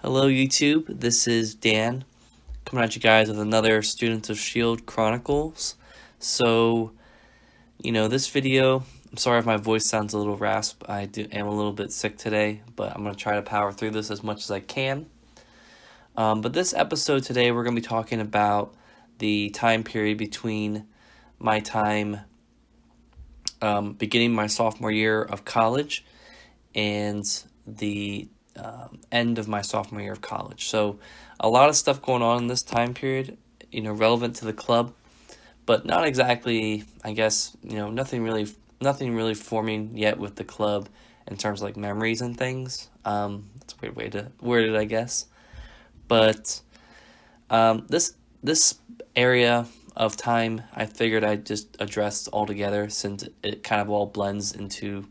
Hello YouTube, this is Dan coming at you guys with another Students of Shield Chronicles. This video, I'm sorry if my voice sounds a little rasp. am a little bit sick today, but I'm going to try to power through this as much as I can. But this episode today, we're going to be talking about the time period between my time beginning my sophomore year of college and the end of my sophomore year of college. So a lot of stuff going on in this time period, relevant to the club, but not exactly, I guess, nothing really forming yet with the club in terms of like memories and things. That's a weird way to word it, I guess. But this area of time, I figured I'd just address all together since it kind of all blends into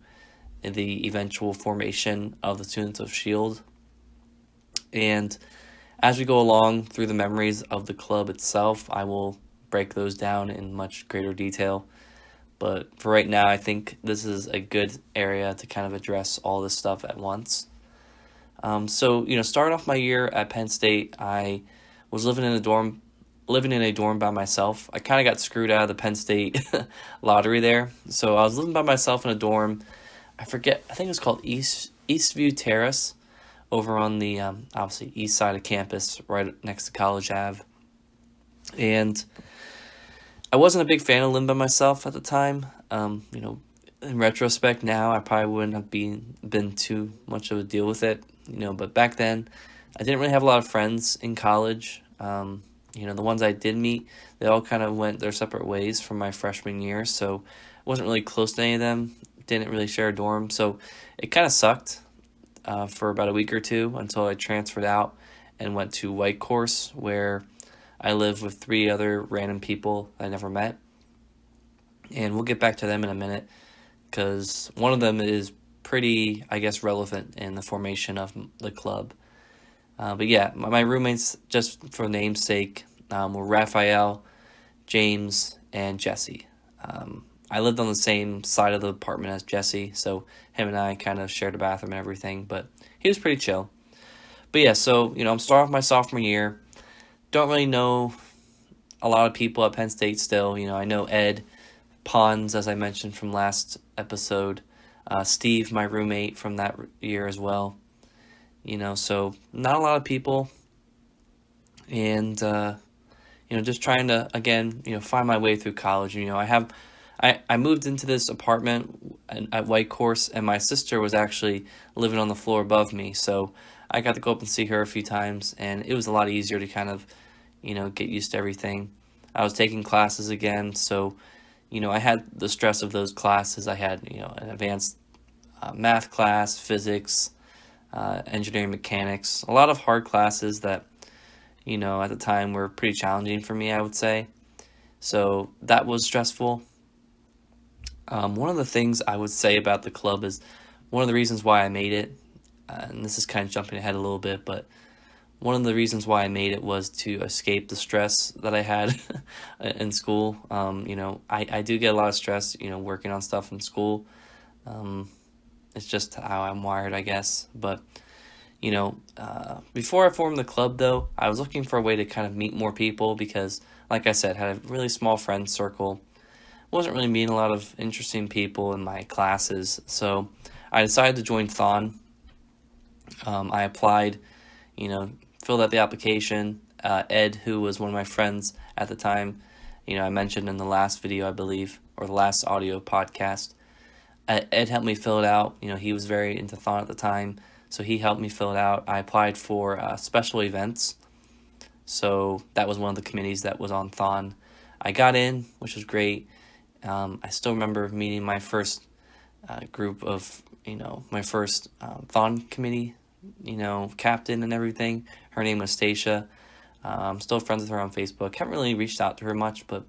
the eventual formation of the Students of Shield. And as we go along through the memories of the club itself, I will break those down in much greater detail. But for right now, I think this is a good area to kind of address all this stuff at once. Starting off my year at Penn State, I was living in a dorm by myself. I kind of got screwed out of the Penn State lottery there. So I was living by myself in a dorm. I think it was called Eastview Terrace, over on the obviously east side of campus, right next to College Ave. And I wasn't a big fan of living by myself at the time. In retrospect now, I probably wouldn't have been too much of a deal with it. But back then, I didn't really have a lot of friends in college. The ones I did meet, they all kind of went their separate ways from my freshman year, so I wasn't really close to any of them. Didn't really share a dorm, so it kind of sucked for about a week or two until I transferred out and went to White Course, where I lived with 3 other random people I never met. And we'll get back to them in a minute, because one of them is pretty, I guess, relevant in the formation of the club. But yeah, my roommates, just for name's sake, were Raphael, James, and Jesse. I lived on the same side of the apartment as Jesse, so him and I kind of shared a bathroom and everything, but he was pretty chill. But yeah, so, I'm starting off my sophomore year. Don't really know a lot of people at Penn State still. I know Ed, Pons, as I mentioned from last episode, Steve, my roommate from that year as well. So not a lot of people. And, just trying to, again, find my way through college. I moved into this apartment at White Course, and my sister was actually living on the floor above me, so I got to go up and see her a few times, and it was a lot easier to kind of, get used to everything. I was taking classes again, so, I had the stress of those classes. I had, an advanced math class, physics, engineering mechanics, a lot of hard classes that, at the time were pretty challenging for me, I would say. So that was stressful. One of the things I would say about the club is one of the reasons why I made it, and this is kind of jumping ahead a little bit, but one of the reasons why I made it was to escape the stress that I had in school. I do get a lot of stress, working on stuff in school. It's just how I'm wired, I guess. But, before I formed the club, though, I was looking for a way to kind of meet more people because, like I said, had a really small friend circle. Wasn't really meeting a lot of interesting people in my classes, so I decided to join Thon. I applied, filled out the application. Ed, who was one of my friends at the time, I mentioned in the last video, I believe, or the last audio podcast, Ed helped me fill it out. He was very into Thon at the time, so he helped me fill it out. I applied for special events, so that was one of the committees that was on Thon. I got in, which was great. I still remember meeting my first group of, my first Thon committee, captain and everything. Her name was Stacia. I'm still friends with her on Facebook. Haven't really reached out to her much, but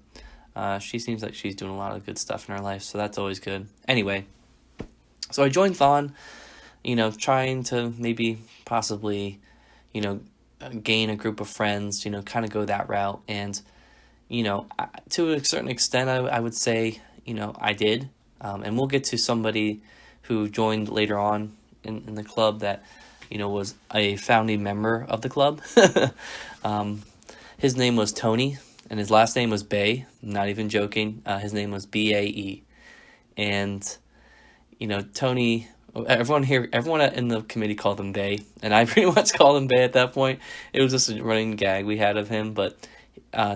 she seems like she's doing a lot of good stuff in her life, so that's always good. Anyway, so I joined Thon, trying to maybe possibly, gain a group of friends, kind of go that route. And to a certain extent, I would say, I did. And we'll get to somebody who joined later on in the club that was a founding member of the club. um, his name was Tony, and his last name was Bay. Not even joking. His name was Bae, and Tony. Everyone in the committee called him Bay, and I pretty much called him Bay at that point. It was just a running gag we had of him, but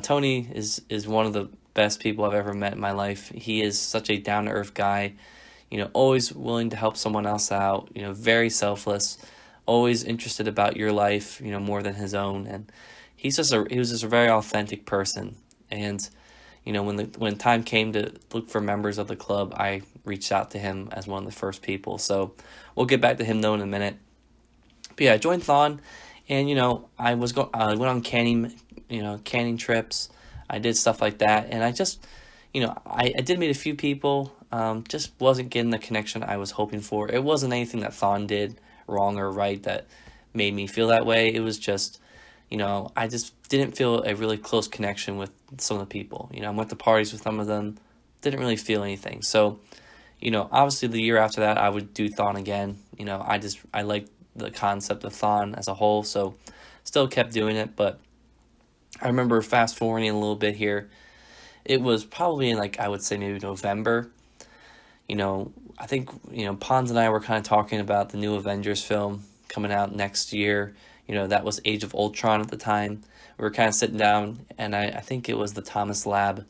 Tony is one of the best people I've ever met in my life. He is such a down to earth guy, always willing to help someone else out. Very selfless, always interested about your life, more than his own, and he was just a very authentic person. And when time came to look for members of the club, I reached out to him as one of the first people. So we'll get back to him though in a minute. But yeah, I joined Thon, and I went on canning trips. I did stuff like that, and I just I did meet a few people. Just wasn't getting the connection I was hoping for. It wasn't anything that Thon did wrong or right that made me feel that way. It was just I just didn't feel a really close connection with some of the people. I went to parties with some of them, didn't really feel anything. So, obviously the year after that, I would do Thon again. I liked the concept of Thon as a whole, so still kept doing it. But I remember fast forwarding a little bit here. It was probably in I would say maybe November. I think, Pons and I were kind of talking about the new Avengers film coming out next year. That was Age of Ultron at the time. We were kind of sitting down, and I think it was the Thomas Lab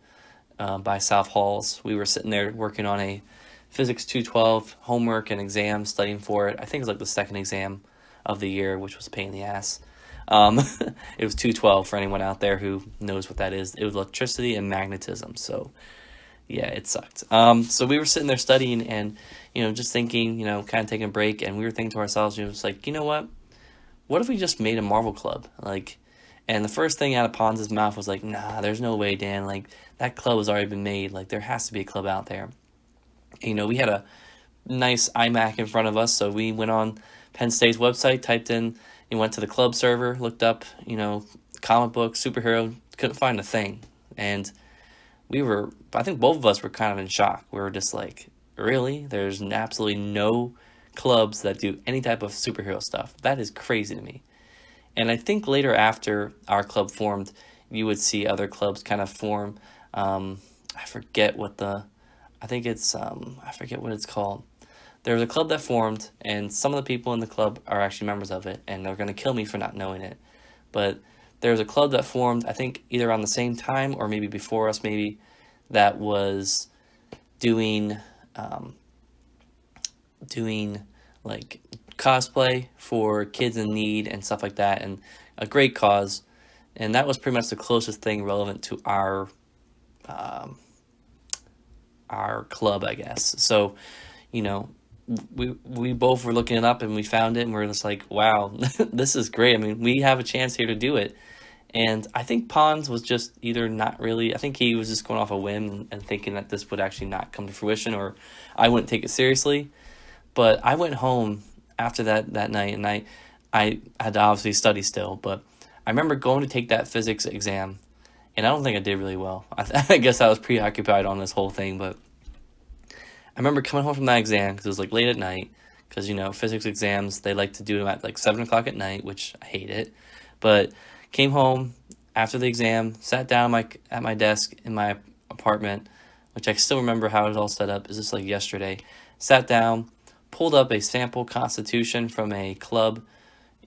by South Halls. We were sitting there working on a Physics 212 homework and exam, studying for it. I think it was the second exam of the year, which was a pain in the ass. It was 212 for anyone out there who knows what that is. It was electricity and magnetism, so yeah, it sucked. So we were sitting there studying and, just thinking, kind of taking a break, and we were thinking to ourselves, it was like, what if we just made a Marvel club? And the first thing out of Pons' mouth was like, nah, there's no way, Dan. That club has already been made. There has to be a club out there. And, we had a nice iMac in front of us, so we went on Penn State's website, typed in, went to the club server, looked up, comic book, superhero, couldn't find a thing. And I think both of us were kind of in shock. We were just like, really? There's absolutely no clubs that do any type of superhero stuff. That is crazy to me. And I think later after our club formed, you would see other clubs kind of form. I forget what it's called. There's a club that formed, and some of the people in the club are actually members of it, and they're going to kill me for not knowing it. But there's a club that formed, I think, either around the same time or maybe before us, that was doing cosplay for kids in need and stuff like that, and a great cause. And that was pretty much the closest thing relevant to our club, I guess. So, we both were looking it up, and we found it, and we're just like, wow, this is great. I mean, we have a chance here to do it. And I think Pons was just either not really, I think he was just going off a whim and thinking that this would actually not come to fruition, or I wouldn't take it seriously. But I went home after that night, and I had to obviously study still, but I remember going to take that physics exam, and I don't think I did really well. I guess I was preoccupied on this whole thing, but I remember coming home from that exam, because it was late at night, because physics exams, they like to do them at 7 o'clock at night, which I hate it. But came home after the exam, sat down at my desk in my apartment, which I still remember how it was all set up. It was just yesterday. Sat down, pulled up a sample constitution from a club,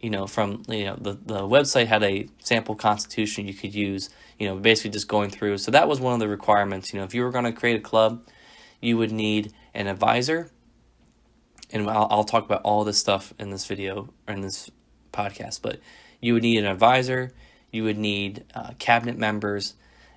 the website had a sample constitution you could use, basically just going through. So that was one of the requirements. If you were going to create a club, you would need an advisor. And I'll talk about all this stuff in this video, or in this podcast, but you would need an advisor, you would need cabinet members,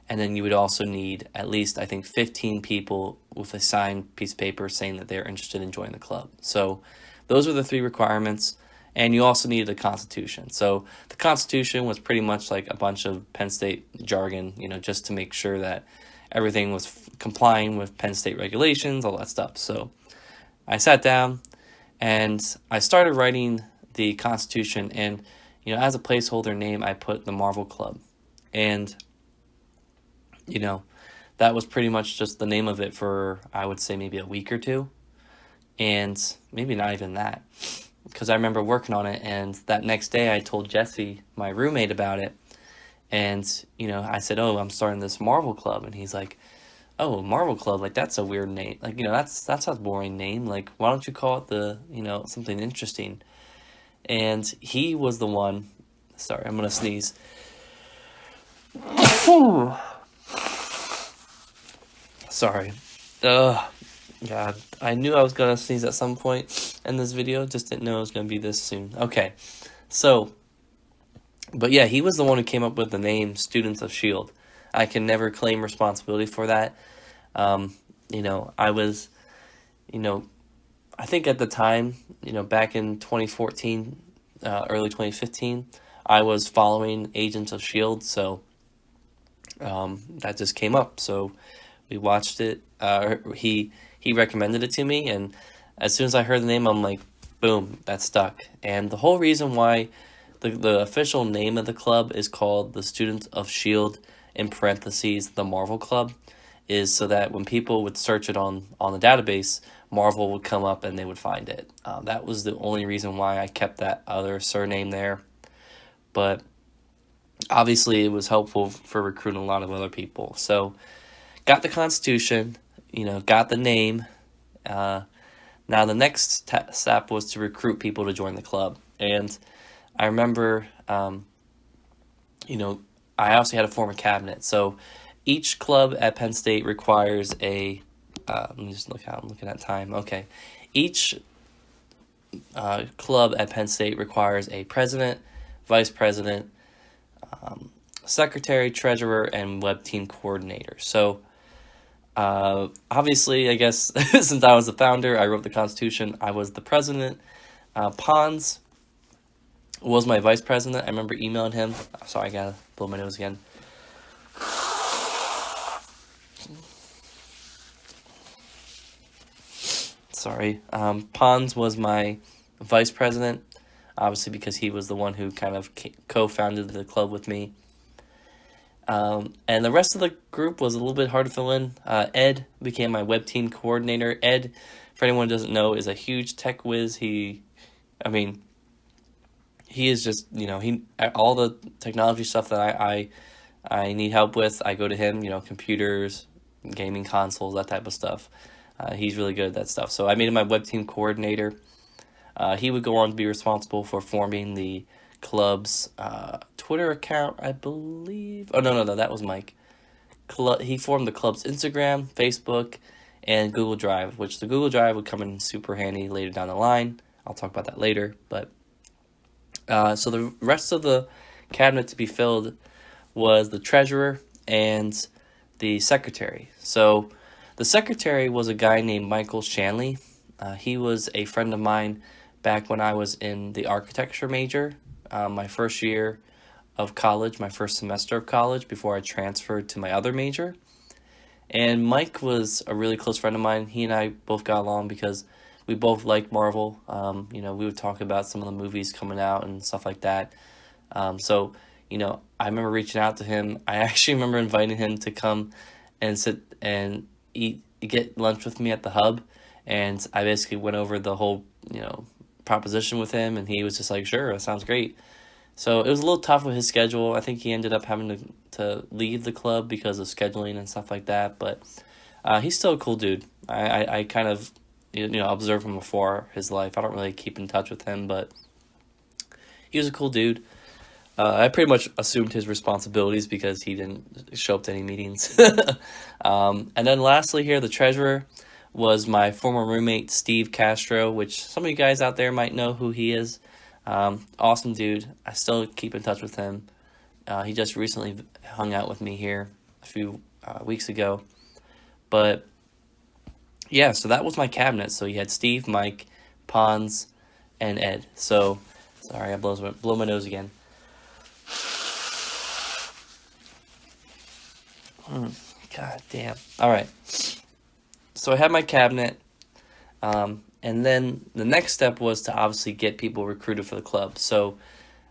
and then you would also need at least, I think, 15 people with a signed piece of paper saying that they're interested in joining the club. So those were the 3 requirements, and you also needed a constitution. So the constitution was pretty much like a bunch of Penn State jargon, just to make sure that everything was complying with Penn State regulations, all that stuff. So I sat down, and I started writing the constitution, and as a placeholder name, I put the Marvel Club. And, that was pretty much just the name of it for, I would say, maybe a week or two. And maybe not even that. because I remember working on it, and that next day I told Jesse, my roommate, about it. And, I said, oh, I'm starting this Marvel Club. And he's like, oh, Marvel Club, like, that's a weird name. Like, that's a boring name. Like, why don't you call it something interesting? And he was the one, sorry, I'm going to sneeze. Sorry. Ugh. God, I knew I was going to sneeze at some point in this video, just didn't know it was going to be this soon. Okay, so, but yeah, he was the one who came up with the name Students of S.H.I.E.L.D. I can never claim responsibility for that. I was, I think at the time, back in 2014, early 2015, I was following Agents of S.H.I.E.L.D., so that just came up. So we watched it. He recommended it to me, and as soon as I heard the name, I'm like, boom, that stuck. And the whole reason why the official name of the club is called the Students of S.H.I.E.L.D., in parentheses, the Marvel Club, is so that when people would search it on the database, Marvel would come up and they would find it. That was the only reason why I kept that other surname there. But obviously it was helpful for recruiting a lot of other people. So got the Constitution, got the name. Now the next step was to recruit people to join the club. And I remember, I also had to form a cabinet. So each club at Penn State requires a, let me just look out, I'm looking at time. Okay. Each club at Penn State requires a president, vice president, secretary, treasurer, and web team coordinator. So obviously, I guess, since I was the founder, I wrote the Constitution, I was the president. Pons was my vice president. I remember emailing him. Sorry, I gotta blow my nose again. Sorry. Pons was my vice president, obviously because he was the one who kind of co-founded the club with me. And the rest of the group was a little bit hard to fill in. Ed became my web team coordinator. Ed, for anyone who doesn't know, is a huge tech whiz. He is just, all the technology stuff that I need help with, I go to him, computers, gaming consoles, that type of stuff. He's really good at that stuff. So I made him my web team coordinator. He would go on to be responsible for forming the club's Twitter account, I believe. Oh, no, that was Mike. He formed the club's Instagram, Facebook, and Google Drive, which the Google Drive would come in super handy later down the line. I'll talk about that later. But so the rest of the cabinet to be filled was the treasurer and the secretary. So the secretary was a guy named Michael Shanley. He was a friend of mine back when I was in the architecture major, my first year of college, my first semester of college, before I transferred to my other major. And Mike was a really close friend of mine. He and I both got along because we both liked Marvel. We would talk about some of the movies coming out and stuff like that. So I remember reaching out to him. I actually remember inviting him to come and sit and get lunch with me at the hub. And I basically went over the whole, proposition with him, and he was just like, sure, that sounds great. So it was a little tough with his schedule. I think he ended up having to leave the club because of scheduling and stuff like that. But he's still a cool dude. I kind of, observe from afar his life. I don't really keep in touch with him, but he was a cool dude. I pretty much assumed his responsibilities because he didn't show up to any meetings. And then lastly here, the treasurer was my former roommate, Steve Castro, which some of you guys out there might know who he is. Awesome dude. I still keep in touch with him. He just recently hung out with me here a few weeks ago. But yeah, so that was my cabinet. So you had Steve, Mike, Pons, and Ed. So, sorry, I blow my nose again. God damn. All right. So I had my cabinet, and then the next step was to obviously get people recruited for the club. So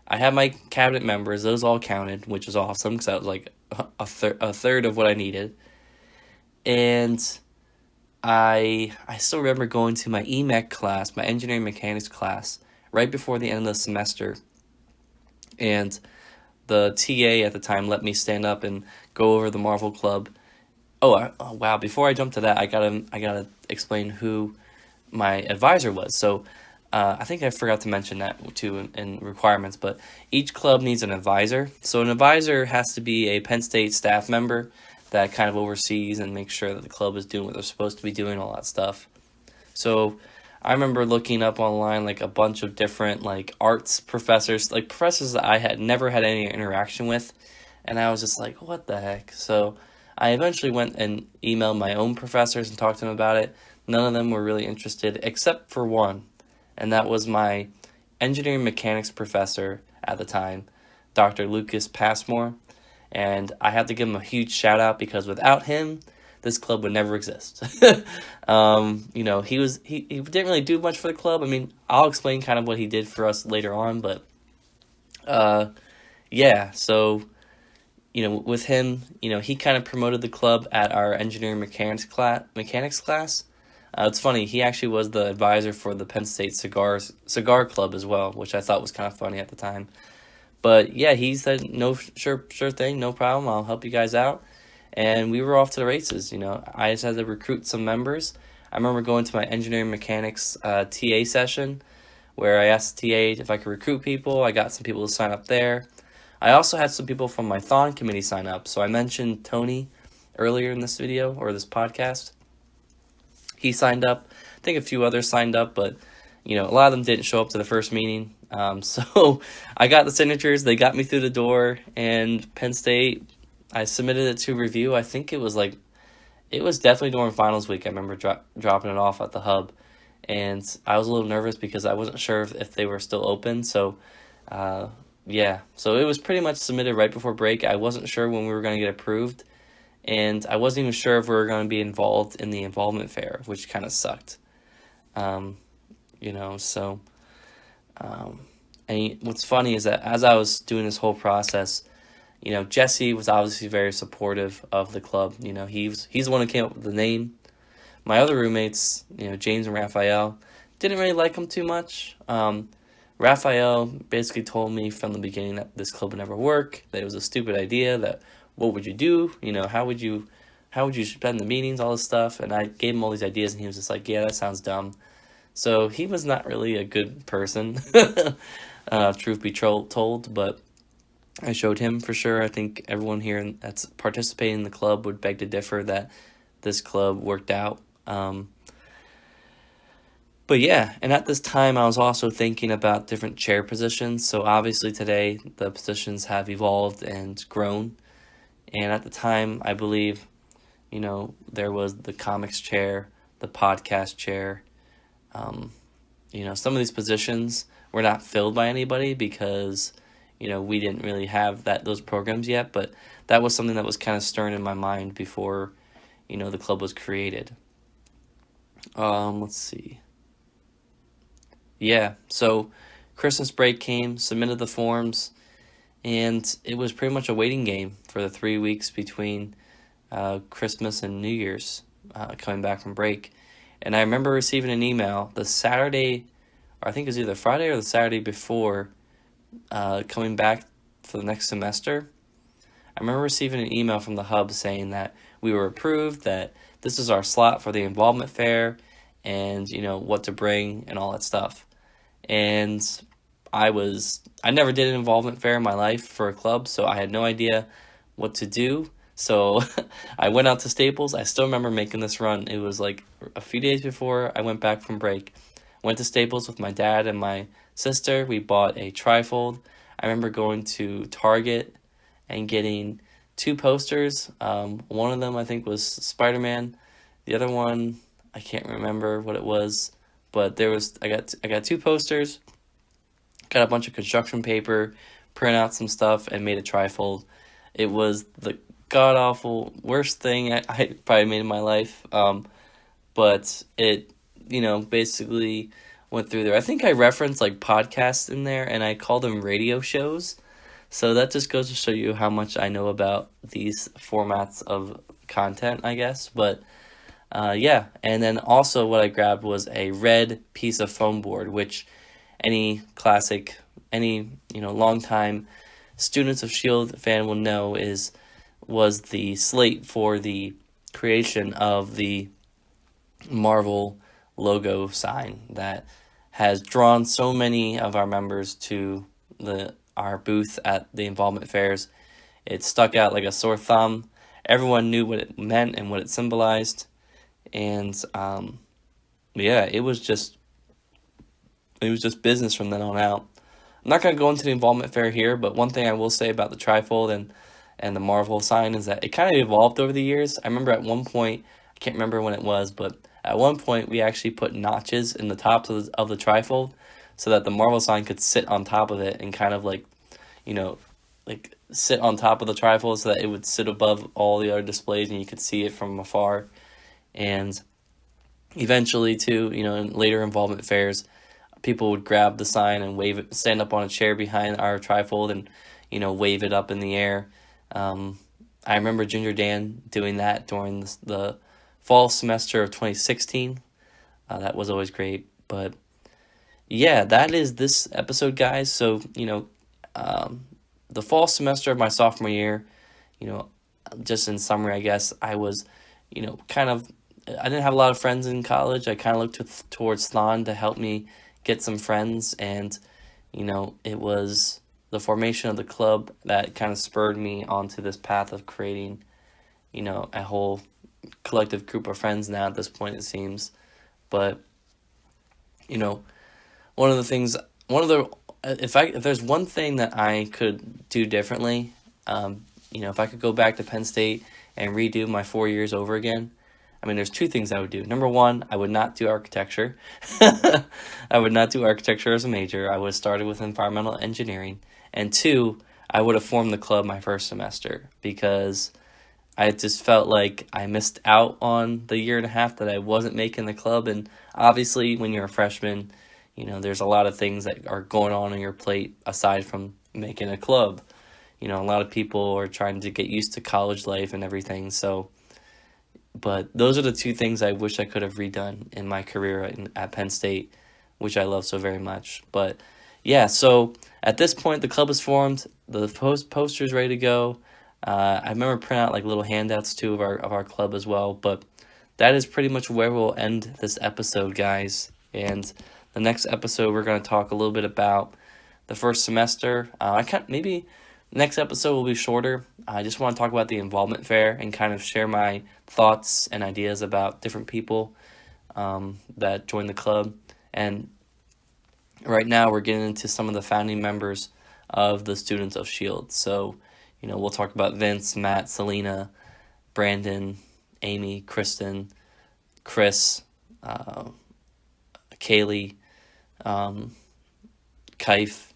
I had my cabinet members; those all counted, which was awesome because that was like a third of what I needed. And I still remember going to my EMEC class, my engineering mechanics class, right before the end of the semester, and the TA at the time let me stand up and go over the Marvel Club. Oh wow! Before I jump to that, I gotta explain who my advisor was. So I think I forgot to mention that too in requirements, but each club needs an advisor. So an advisor has to be a Penn State staff member that kind of oversees and makes sure that the club is doing what they're supposed to be doing, all that stuff. So I remember looking up online like a bunch of different like arts professors, like professors that I had never had any interaction with, and I was just like, what the heck? So I eventually went and emailed my own professors and talked to them about it. None of them were really interested except for one, and that was my engineering mechanics professor at the time, Dr. Lucas Passmore. And I have to give him a huge shout out because without him, this club would never exist. He didn't really do much for the club. I mean, I'll explain kind of what he did for us later on, but yeah. So with him, he kind of promoted the club at our engineering mechanics class. It's funny, he actually was the advisor for the Penn State Cigar Club as well, which I thought was kind of funny at the time. But yeah, he said, no, sure thing, no problem, I'll help you guys out. And we were off to the races. I just had to recruit some members. I remember going to my engineering mechanics TA session where I asked the TA if I could recruit people. I got some people to sign up there. I also had some people from my Thon committee sign up. So I mentioned Tony earlier in this video or this podcast. He signed up. I think a few others signed up, but a lot of them didn't show up to the first meeting. So I got the signatures. They got me through the door, and Penn State, I submitted it to review. I think it was definitely during finals week. I remember dropping it off at the hub, and I was a little nervous because I wasn't sure if they were still open. So, yeah. So it was pretty much submitted right before break. I wasn't sure when we were going to get approved, and I wasn't even sure if we were going to be involved in the involvement fair, which kind of sucked. And what's funny is that as I was doing this whole process, Jesse was obviously very supportive of the club. He's the one who came up with the name. My other roommates, James and Raphael, didn't really like him too much. Raphael basically told me from the beginning that this club would never work, that it was a stupid idea, that what would you do? How would you spend the meetings, all this stuff? And I gave him all these ideas, and he was just like, yeah, that sounds dumb. So he was not really a good person, truth be told, but I showed him for sure. I think everyone here that's participating in the club would beg to differ that this club worked out. But yeah, and at this time I was also thinking about different chair positions. So obviously today the positions have evolved and grown. And at the time, I believe, there was the comics chair, the podcast chair. Some of these positions were not filled by anybody because we didn't really have those programs yet, but that was something that was kind of stirring in my mind before, the club was created. Let's see. Yeah, so Christmas break came, submitted the forms, and it was pretty much a waiting game for the 3 weeks between Christmas and New Year's, coming back from break. And I remember receiving an email the Saturday, or I think it was either Friday or the Saturday before coming back for the next semester. I remember receiving an email from the hub saying that we were approved, that this is our slot for the involvement fair, and what to bring and all that stuff. And I never did an involvement fair in my life for a club, so I had no idea what to do. So I went out to Staples. I still remember making this run. It was like a few days before I went back from break. Went to Staples with my dad and my sister. We bought a trifold. I remember going to Target and getting 2 posters. One of them I think was Spider-Man. The other one, I can't remember what it was, but I got 2 posters, got a bunch of construction paper, printed out some stuff, and made a trifold. It was the god-awful worst thing I probably made in my life, but it, basically went through there. I think I referenced, podcasts in there, and I called them radio shows, so that just goes to show you how much I know about these formats of content, I guess, but, yeah, and then also what I grabbed was a red piece of foam board, which any classic, any, longtime students of Shield fan will know was the slate for the creation of the Marvel logo sign that has drawn so many of our members to our booth at the involvement fairs. It stuck out like a sore thumb. Everyone knew what it meant and what it symbolized. And yeah, it was just business from then on out. I'm not going to go into the involvement fair here, but one thing I will say about the trifold and the Marvel sign is that it kind of evolved over the years. I remember at one point, I can't remember when it was, but at one point we actually put notches in the tops of the trifold so that the Marvel sign could sit on top of it and kind of like sit on top of the trifold so that it would sit above all the other displays and you could see it from afar. And eventually too, in later involvement fairs, people would grab the sign and wave it, stand up on a chair behind our trifold and, wave it up in the air. I remember Ginger Dan doing that during the fall semester of 2016. That was always great. But yeah, that is this episode, guys. So, the fall semester of my sophomore year, just in summary, I guess, I was, I didn't have a lot of friends in college. I kind of looked towards Thon to help me get some friends, and it was the formation of the club that kind of spurred me onto this path of creating a whole collective group of friends now at this point, it seems. But if there's one thing that I could do differently, if I could go back to Penn State and redo my 4 years over again, there's two things I would do. Number one, I would not do architecture. I would not do architecture as a major. I would have started with environmental engineering. And two, I would have formed the club my first semester because I just felt like I missed out on the year and a half that I wasn't making the club. And obviously, when you're a freshman, there's a lot of things that are going on your plate aside from making a club. A lot of people are trying to get used to college life and everything. But those are the two things I wish I could have redone in my career at Penn State, which I love so very much. But yeah, so at this point, the club is formed. The poster's ready to go. I remember printing out like little handouts too of our club as well. But that is pretty much where we'll end this episode, guys. And the next episode, we're going to talk a little bit about the first semester. Maybe next episode will be shorter. I just want to talk about the involvement fair and kind of share my thoughts and ideas about different people that joined the club. And right now we're getting into some of the founding members of the Students of Shield. So, we'll talk about Vince, Matt, Selena, Brandon, Amy, Kristen, Chris, Kaylee, Kaif.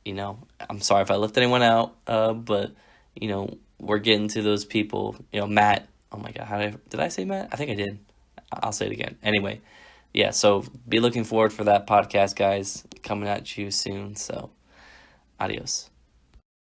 I'm sorry if I left anyone out, but, we're getting to those people. Matt, oh my God, did I say Matt? I think I did. I'll say it again. Anyway, yeah, so be looking forward for that podcast, guys, coming at you soon. So, adios.